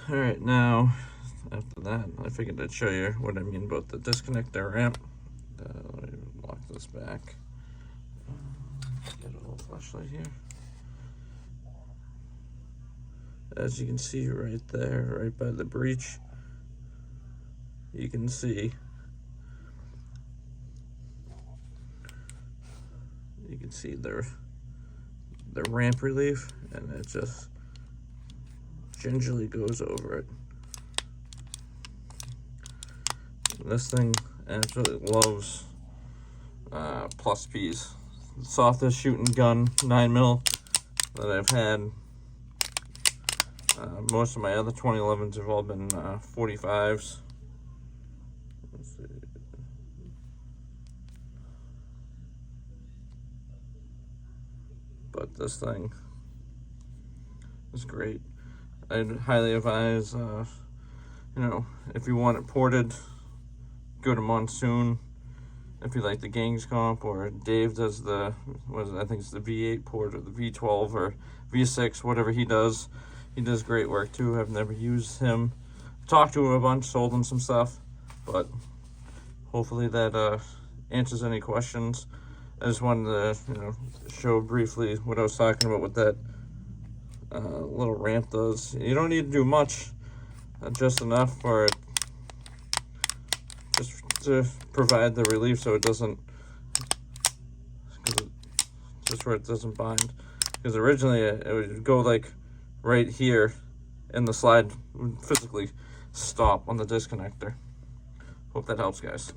All right, now after that, I figured I'd show you what I mean about the disconnector ramp. Let me lock this back. Get a little flashlight here. As you can see right there, right by the breech, you can see the ramp relief, and it just gingerly goes over it. This thing absolutely loves plus P's. The softest shooting gun 9mm that I've had. Most of my other 2011s have all been 45s. Let's see. But this thing is great. I'd highly advise, you know, if you want it ported, go to Monsoon. If you like the Gangs comp, or Dave does I think it's the V8 port or the V12 or V6, whatever he does great work too. I've never used him. Talked to him a bunch, sold him some stuff, but hopefully that answers any questions. I just wanted to, show briefly what I was talking about with that little ramp does. You don't need to do much, just enough for it, just to provide the relief so it doesn't, just where it doesn't bind. Because originally it would go like right here, and the slide would physically stop on the disconnector. Hope that helps, guys.